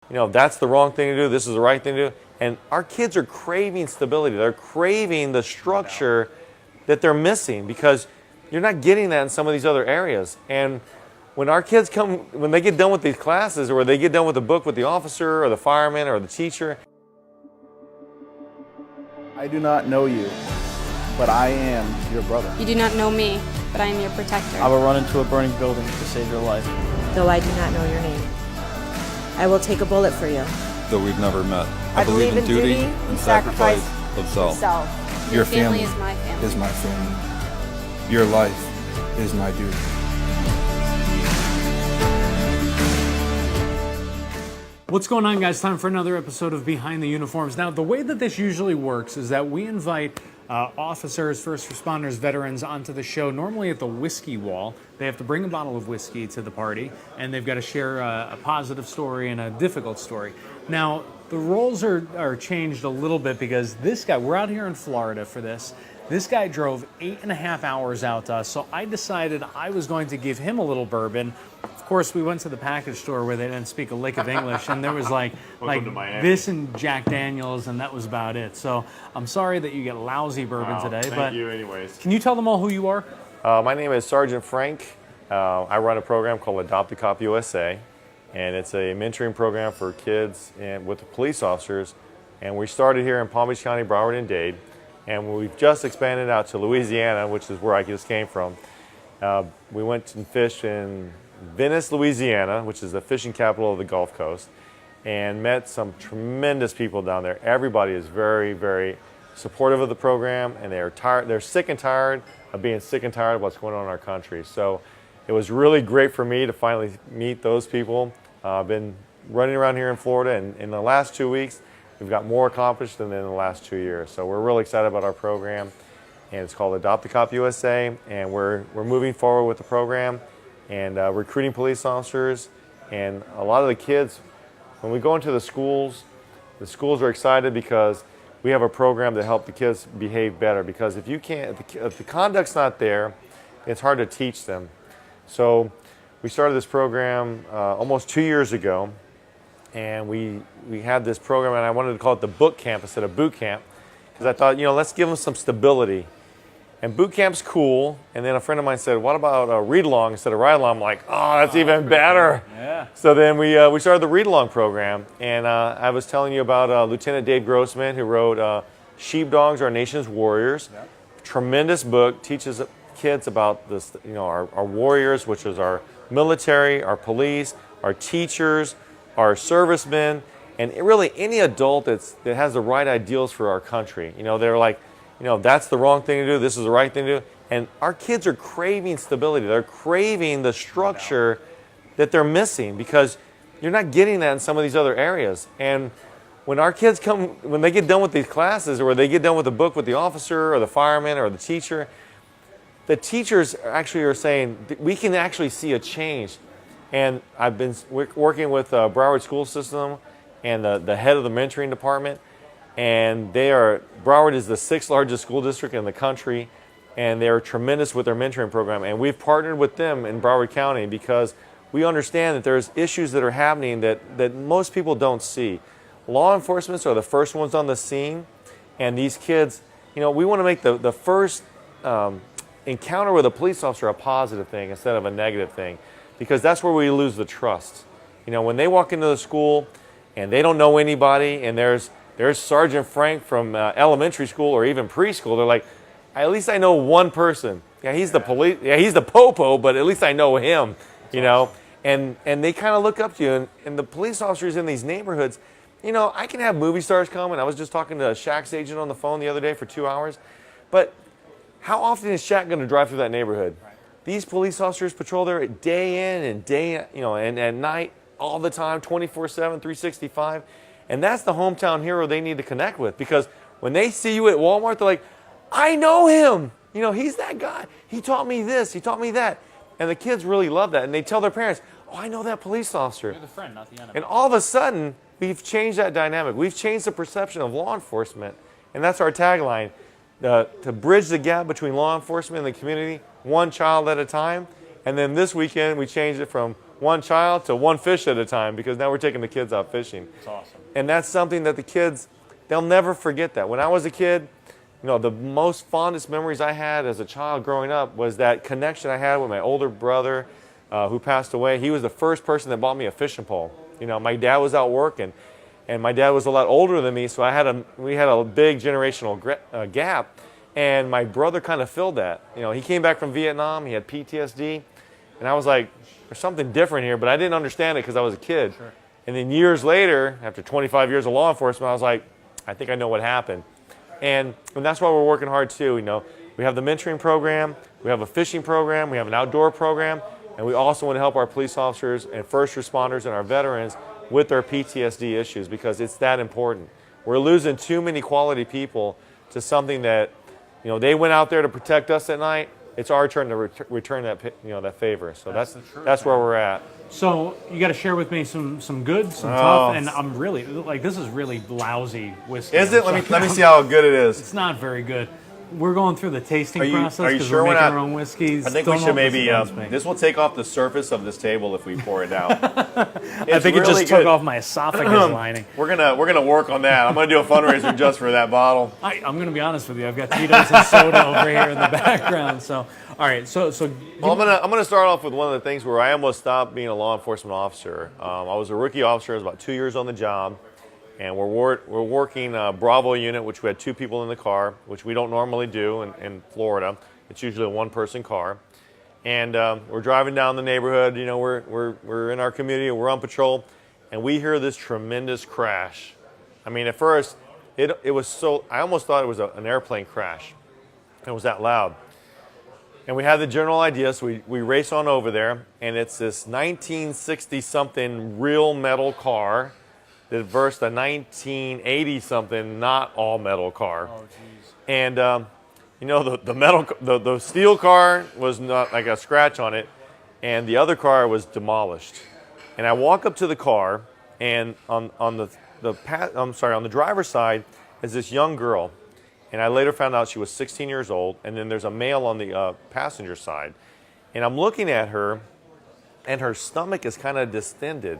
That's the wrong thing to do. This is the right thing to do. And our kids are craving stability. They're craving the structure that they're missing because you're not getting that in some of these other areas. And when our kids when they get done with these classes, or they get done with the book with the officer or the fireman or the teacher. I do not know you, but I am your brother. You do not know me, but I am your protector. I will run into a burning building to save your life. Though I do not know your name, I will take a bullet for you. Though we've never met, I believe in duty and sacrifice of self. Your family is my family. Is my family. Your life is my duty. What's going on, guys? Time for another episode of Behind the Uniforms. Now, the way that this usually works is that we invite officers, first responders, veterans onto the show, normally at the whiskey wall. They have to bring a bottle of whiskey to the party, and they've got to share a positive story and a difficult story. Now, the roles are changed a little bit because this guy, we're out here in Florida for this. This guy drove 8.5 hours out to us, so I decided I was going to give him a little bourbon. Of course, we went to the package store where they didn't speak a lick of English, and there was like this and Jack Daniels, and that was about it. So I'm sorry that you get lousy bourbon today. Thank you anyways. Can you tell them all who you are? My name is Sergeant Frank. I run a program called Adopt a Cop USA, and it's a mentoring program for kids and with the police officers. And we started here in Palm Beach County, Broward, and Dade. And we've just expanded out to Louisiana, which is where I just came from. We went and fished in Venice, Louisiana, which is the fishing capital of the Gulf Coast, and met some tremendous people down there. Everybody is very, very supportive of the program, and they're sick and tired of being sick and tired of what's going on in our country. So it was really great for me to finally meet those people. I've been running around here in Florida, and in the last 2 weeks, we've got more accomplished than in the last 2 years. So we're really excited about our program, and it's called Adopt a Cop USA, and we're moving forward with the program and recruiting police officers. And a lot of the kids, when we go into the schools are excited because we have a program to help the kids behave better. Because if the conduct's not there, it's hard to teach them. So we started this program almost 2 years ago. And we had this program, and I wanted to call it the book camp instead of boot camp, because I thought, let's give them some stability. And boot camp's cool. And then a friend of mine said, what about a read-along instead of ride-along? I'm like, oh, that's even better. Yeah. So then we started the read-along program. And I was telling you about Lieutenant Dave Grossman, who wrote Sheepdogs, Our Nation's Warriors. Yep. Tremendous book, teaches kids about this, our warriors, which is our military, our police, our teachers, our servicemen, and really any adult that has the right ideals for our country. They're like, that's the wrong thing to do, this is the right thing to do. And our kids are craving stability. They're craving the structure that they're missing because you're not getting that in some of these other areas. And when our kids when they get done with these classes, or they get done with the book with the officer or the fireman or the teachers actually are saying, we can actually see a change. And I've been working with Broward School System and the head of the mentoring department. And Broward is the 6th largest school district in the country. And they're tremendous with their mentoring program. And we've partnered with them in Broward County because we understand that there's issues that are happening that most people don't see. Law enforcement are the first ones on the scene. And these kids, we want to make the first encounter with a police officer a positive thing instead of a negative thing. Because that's where we lose the trust. When they walk into the school and they don't know anybody, and there's Sergeant Frank from elementary school or even preschool, they're like, at least I know one person. Yeah, he's the police. Yeah, he's the popo, but at least I know him. And they kind of look up to you. And the police officers in these neighborhoods, I can have movie stars come, and I was just talking to a Shaq's agent on the phone the other day for 2 hours. But how often is Shaq going to drive through that neighborhood? These police officers patrol there day in and day, and at night, all the time, 24/7, 365. And that's the hometown hero they need to connect with, because when they see you at Walmart, they're like, I know him. He's that guy. He taught me this. He taught me that. And the kids really love that. And they tell their parents, oh, I know that police officer. You're the friend, not the enemy. And all of a sudden, we've changed that dynamic. We've changed the perception of law enforcement. And that's our tagline, to bridge the gap between law enforcement and the community, one child at a time. And then this weekend, we changed it from one child to one fish at a time, because now we're taking the kids out fishing. That's awesome. And that's something that the kids, they'll never forget that. When I was a kid, the most fondest memories I had as a child growing up was that connection I had with my older brother who passed away. He was the first person that bought me a fishing pole. My dad was out working, and my dad was a lot older than me, so we had a big generational gap, and my brother kind of filled that. He came back from Vietnam, he had PTSD, and I was like, there's something different here, but I didn't understand it because I was a kid. Sure. And then years later, after 25 years of law enforcement, I was like, I think I know what happened. And that's why we're working hard too. We have the mentoring program, we have a fishing program, we have an outdoor program, and we also want to help our police officers and first responders and our veterans with their PTSD issues, because it's that important. We're losing too many quality people to something that, they went out there to protect us at night. It's our turn to return that favor. So that's where we're at. So you got to share with me some good, some tough, and I'm really this is really lousy whiskey. Is it? Let me see how good it is. It's not very good. We're going through the tasting Are you process because sure we're we're making not- our own whiskeys. I think Don't we know should if maybe. this is This will take off the surface of this table if we pour it out. I think it just took off my esophagus lining. We're gonna work on that. I'm gonna do a fundraiser just for that bottle. I'm going to be honest with you. I've got Tito's and soda over here in the background. So, all right. So Well, I'm gonna start off with one of the things where I almost stopped being a law enforcement officer. I was a rookie officer. I was about 2 years on the job, and we're working Bravo unit, which we had 2 people in the car, which we don't normally do in Florida. It's usually a one-person car, and we're driving down the neighborhood. We're in our community, we're on patrol, and we hear this tremendous crash. I mean, at first, it was so, I almost thought it was an airplane crash. It was that loud. And we had the general idea, so we race on over there, and it's this 1960-something real metal car that versus a 1980-something not all metal car. Oh, geez. And the steel car was not like a scratch on it, and the other car was demolished. And I walk up to the car, and on the driver's side is this young girl, and I later found out she was 16 years old. And then there's a male on the passenger side, and I'm looking at her, and her stomach is kind of distended,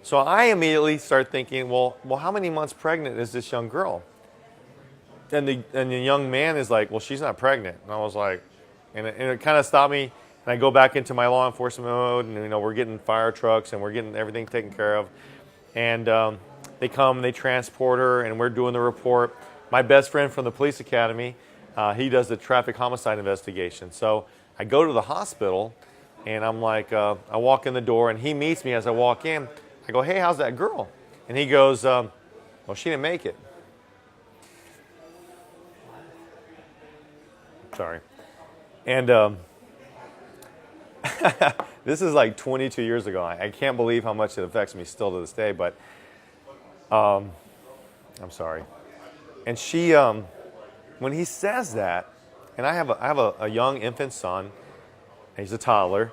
So I immediately start thinking, well, how many months pregnant is this young girl? And the young man is like, well, she's not pregnant. And I was like, and it kind of stopped me. And I go back into my law enforcement mode, and we're getting fire trucks and we're getting everything taken care of. And they come, they transport her, and we're doing the report. My best friend from the police academy, he does the traffic homicide investigation. So I go to the hospital, and I'm like, I walk in the door, and he meets me as I walk in. I go, hey, how's that girl? And he goes, well, she didn't make it. Sorry. And this is like 22 years ago. I can't believe how much it affects me still to this day, but I'm sorry. And she, when he says that, and I have a young infant son, he's a toddler,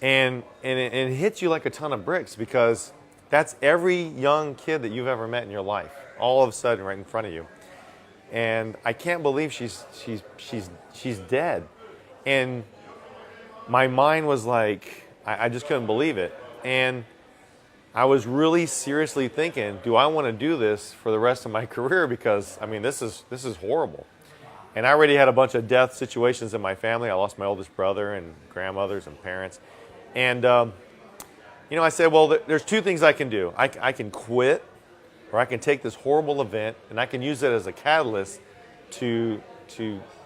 and it hits you like a ton of bricks, because that's every young kid that you've ever met in your life, all of a sudden right in front of you. And I can't believe she's dead. And my mind was like, I just couldn't believe it. And I was really seriously thinking, do I want to do this for the rest of my career? Because this is horrible. And I already had a bunch of death situations in my family. I lost my oldest brother and grandmothers and parents. And I said, well, there's 2 things I can do. I can quit, or I can take this horrible event and I can use it as a catalyst to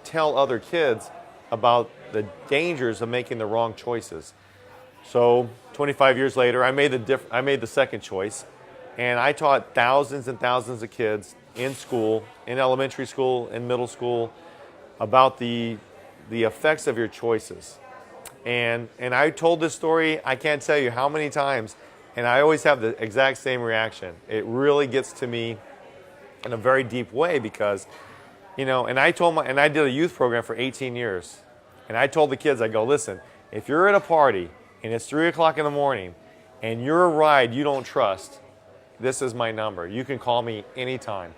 tell other kids about the dangers of making the wrong choices. So 25 years later, I made the second choice, and I taught thousands and thousands of kids in school, in elementary school, in middle school, about the effects of your choices. And I told this story, I can't tell you how many times, and I always have the exact same reaction. It really gets to me in a very deep way, because, and I did a youth program for 18 years. And I told the kids, I go, listen, if you're at a party and it's 3 o'clock in the morning and you're a ride you don't trust, this is my number. You can call me anytime.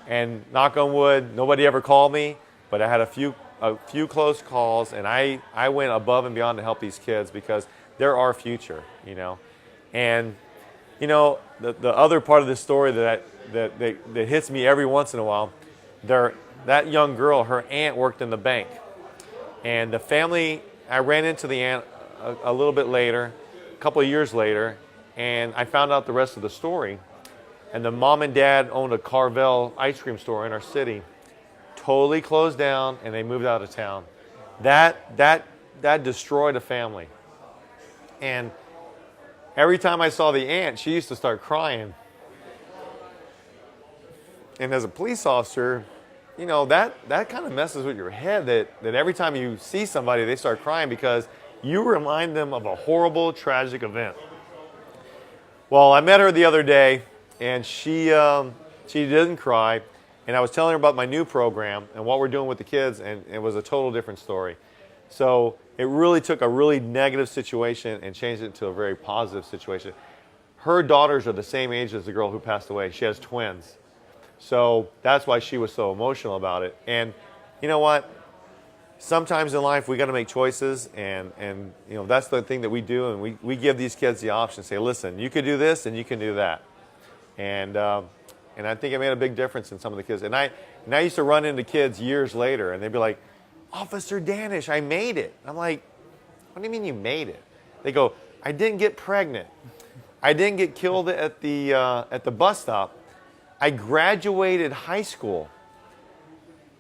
And knock on wood, nobody ever called me, but I had a few a few close calls, and I went above and beyond to help these kids because they're our future, you know. And, you know, the other part of this story that hits me every once in a while, that young girl, her aunt worked in the bank. And the family, I ran into the aunt a little bit later, a couple of years later, and I found out the rest of the story. And the mom and dad owned a Carvel ice cream store in our city. Totally closed down, and they moved out of town. That destroyed a family. And every time I saw the aunt, she used to start crying. And as a police officer, you know, that kind of messes with your head that every time you see somebody, they start crying because you remind them of a horrible, tragic event. Well, I met her the other day, and she didn't cry. And I was telling her about my new program and what we're doing with the kids, and it was a total different story. So it really took a really negative situation and changed it to a very positive situation. Her daughters are the same age as the girl who passed away. She has twins. So that's why she was so emotional about it. And you know what? Sometimes in life we got to make choices, and you know, that's the thing that we do, and we give these kids the option, say, listen, you could do this and you can do that. And I think it made a big difference in some of the kids. And I used to run into kids years later, and they'd be like, Officer Danysh, I made it. I'm like, what do you mean you made it? They go, I didn't get pregnant. I didn't get killed at the bus stop. I graduated high school.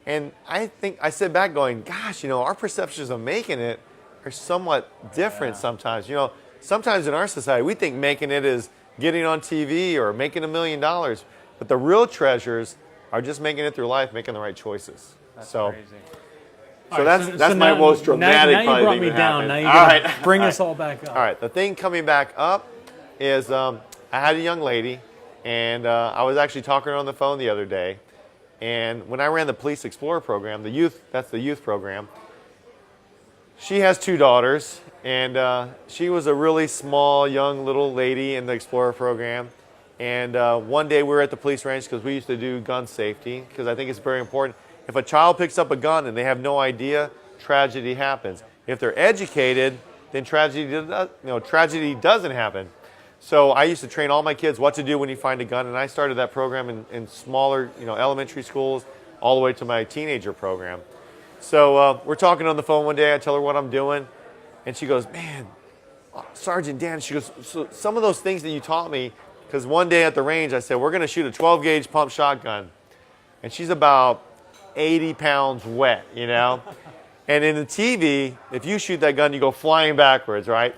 And I sit back going, gosh, you know, our perceptions of making it are somewhat different sometimes. You know, sometimes in our society, we think making it is getting on TV or making $1 million. But the real treasures are just making it through life, making the right choices. That's so crazy. So that's my most dramatic. Now you brought me down. Now you gotta bring us all back up. All right. The thing coming back up is I had a young lady, and I was actually talking to her on the phone the other day. And when I ran the Police Explorer program, that's the youth program, she has 2 daughters, and she was a really small, young little lady in the Explorer program. And one day we were at the police range because we used to do gun safety, because I think it's very important. If a child picks up a gun and they have no idea, tragedy happens. If they're educated, then tragedy doesn't happen. So I used to train all my kids what to do when you find a gun, and I started that program in smaller, elementary schools all the way to my teenager program. So we're talking on the phone one day. I tell her what I'm doing, and she goes, man, Sergeant Dan, she goes, so some of those things that you taught me, because one day at the range I said, we're going to shoot a 12-gauge pump shotgun. And she's about 80 pounds wet, And in the TV, if you shoot that gun, you go flying backwards, right?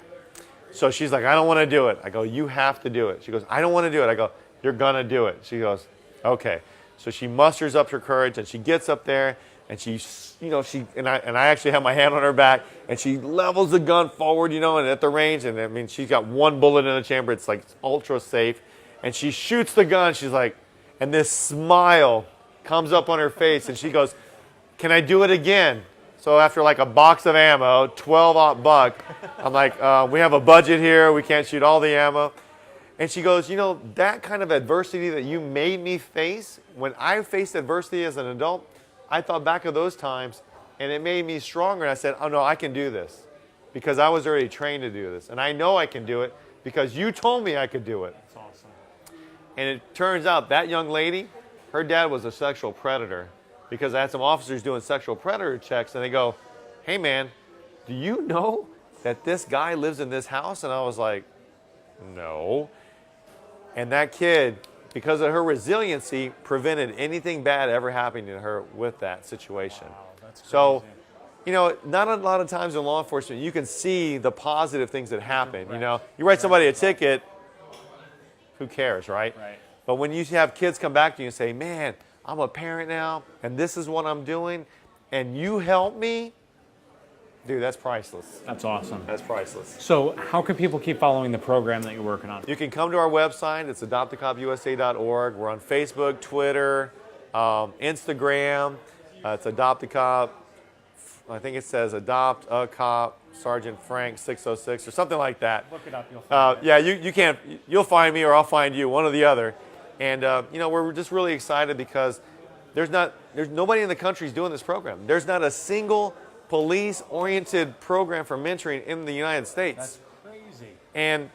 So she's like, I don't want to do it. I go, you have to do it. She goes, I don't want to do it. I go, you're going to do it. She goes, okay. So she musters up her courage, and she gets up there, and I actually have my hand on her back, and she levels the gun forward, and at the range, and I mean, she's got one bullet in the chamber. It's like ultra safe. And she shoots the gun. She's like, and this smile comes up on her face, and she goes, can I do it again? So after like a box of ammo, 12-aught buck, I'm like, we have a budget here. We can't shoot all the ammo. And she goes, that kind of adversity that you made me face, when I faced adversity as an adult, I thought back of those times, and it made me stronger. And I said, oh, no, I can do this because I was already trained to do this. And I know I can do it because you told me I could do it. That's awesome. And it turns out that young lady, her dad was a sexual predator, because I had some officers doing sexual predator checks, and they go, hey, man, do you know that this guy lives in this house? And I was like, no. And that kid, because of her resiliency, prevented anything bad ever happening to her with that situation. Wow, that's crazy. So, not a lot of times in law enforcement, you can see the positive things that happen. You write somebody a ticket, who cares, right? Right. But when you have kids come back to you and say, man, I'm a parent now, and this is what I'm doing, and you help me, dude, that's priceless. That's awesome. That's priceless. So how can people keep following the program that you're working on? You can come to our website. It's adoptacopusa.org. We're on Facebook, Twitter, Instagram. It's Adopt a Cop. I think it says Adopt a Cop, Sergeant Frank 606 or something like that. Look it up. You'll find it. Yeah, you can't. You'll find me or I'll find you, one or the other. And we're just really excited because there's nobody in the country is doing this program. There's not a single police-oriented program for mentoring in the United States. That's crazy. And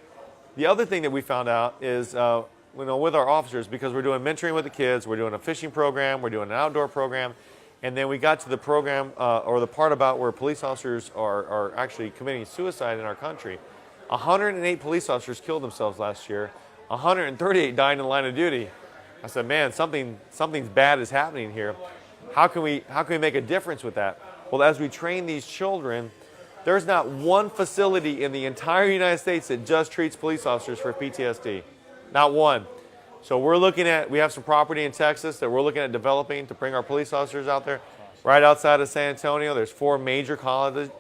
the other thing that we found out is, with our officers, because we're doing mentoring with the kids, we're doing a fishing program, we're doing an outdoor program, and then we got to the program, or the part about where police officers are actually committing suicide in our country. 108 police officers killed themselves last year. 138 died in the line of duty. I said, man, something's bad is happening here. How can we make a difference with that? Well, as we train these children, there's not one facility in the entire United States that just treats police officers for PTSD. Not one. So we have some property in Texas that we're looking at developing to bring our police officers out there. Right outside of San Antonio, there's four major colleges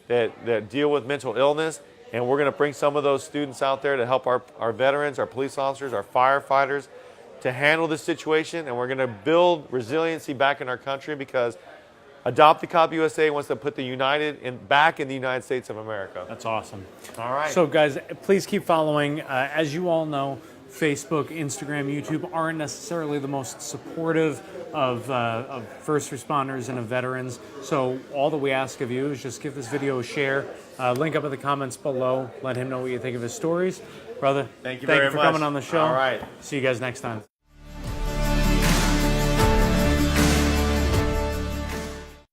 that deal with mental illness, and we're going to bring some of those students out there to help our veterans, our police officers, our firefighters to handle this situation, and we're going to build resiliency back in our country because Adopt a Cop USA wants to put back in the United States of America. That's awesome. All right. So, guys, please keep following. As you all know, Facebook, Instagram, YouTube aren't necessarily the most supportive of first responders and of veterans. So all that we ask of you is just give this video a share. Link up in the comments below. Let him know what you think of his stories. Brother, thank you very for much. coming on the show. All right. See you guys next time.